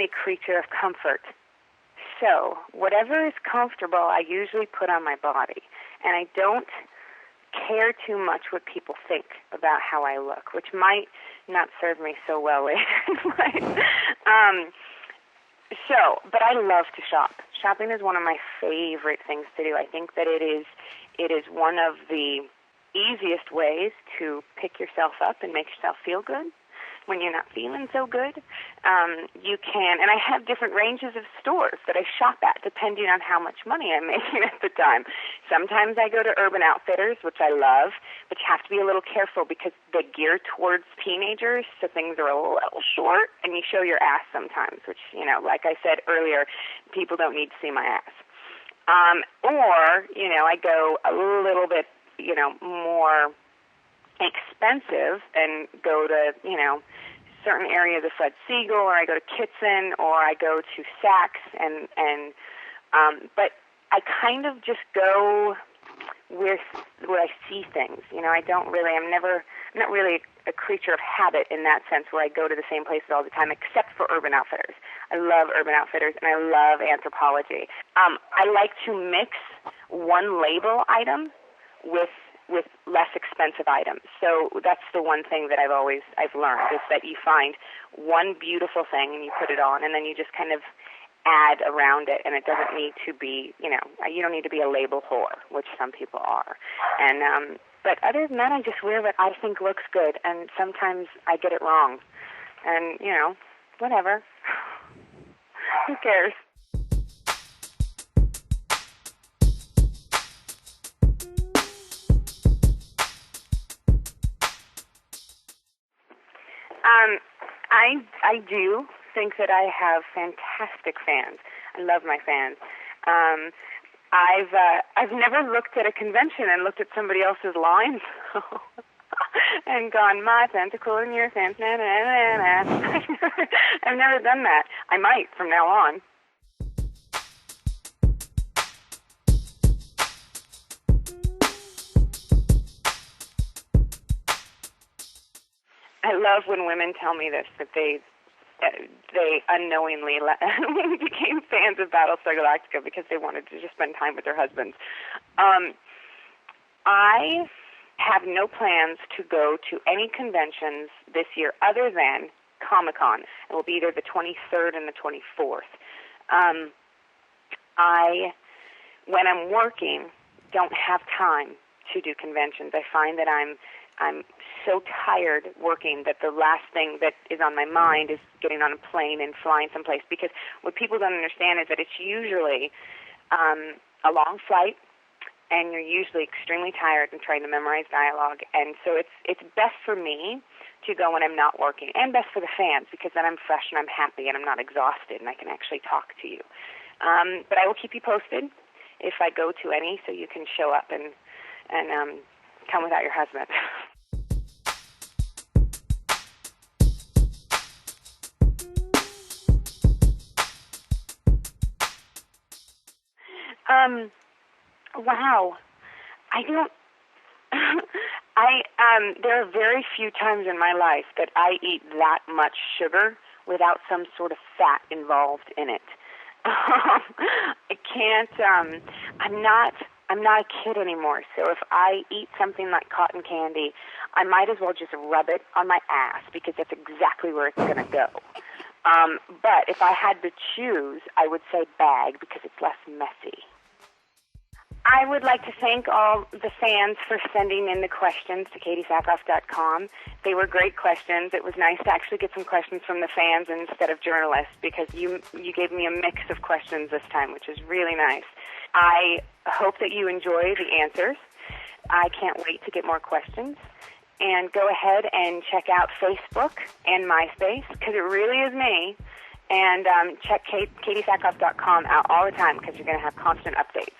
a creature of comfort. So whatever is comfortable, I usually put on my body. And I don't care too much what people think about how I look, which might not serve me so well later in life. But I love to shop. Shopping is one of my favorite things to do. I think that it is one of the easiest ways to pick yourself up and make yourself feel good when you're not feeling so good. You can, and I have different ranges of stores that I shop at depending on how much money I'm making at the time. Sometimes I go to Urban Outfitters, which I love, but you have to be a little careful because they gear towards teenagers, so things are a little short, and you show your ass sometimes, which, like I said earlier, people don't need to see my ass. I go a little bit, more expensive and go to, certain areas of Fred Siegel, or I go to Kitson, or I go to Saks, but I kind of just go where I see things. I'm not really a creature of habit in that sense where I go to the same places all the time, except for Urban Outfitters. I love Urban Outfitters, and I love Anthropologie. I like to mix one label item with less expensive items. So that's the one thing that I've learned is that you find one beautiful thing and you put it on, and then you just kind of add around it, and it doesn't need to be, you don't need to be a label whore, which some people are. And but other than that, I just wear what I think looks good, and sometimes I get it wrong. And, whatever. Who cares? I do think that I have fantastic fans. I love my fans. I've never looked at a convention and looked at somebody else's lines and gone, my fans are cooler than your fans. Nah, nah, nah, nah. I've never done that. I might from now on. I love when women tell me this, that they unknowingly became fans of Battlestar Galactica because they wanted to just spend time with their husbands. I have no plans to go to any conventions this year other than Comic-Con. It will be either the 23rd and the 24th. When I'm working, don't have time to do conventions. I find that I'm so tired working that the last thing that is on my mind is getting on a plane and flying someplace, because what people don't understand is that it's usually a long flight, and you're usually extremely tired and trying to memorize dialogue, and so it's best for me to go when I'm not working, and best for the fans, because then I'm fresh and I'm happy and I'm not exhausted and I can actually talk to you. But I will keep you posted if I go to any, so you can show up and come without your husband. Wow. I don't, there are very few times in my life that I eat that much sugar without some sort of fat involved in it. I can't, I'm not a kid anymore, so if I eat something like cotton candy, I might as well just rub it on my ass, because that's exactly where it's going to go. But if I had to choose, I would say bag, because it's less messy. I would like to thank all the fans for sending in the questions to KateeSackhoff.com. They were great questions. It was nice to actually get some questions from the fans instead of journalists, because you gave me a mix of questions this time, which is really nice. I hope that you enjoy the answers. I can't wait to get more questions. And go ahead and check out Facebook and MySpace, because it really is me. And check KateeSackhoff.com out all the time, because you're going to have constant updates.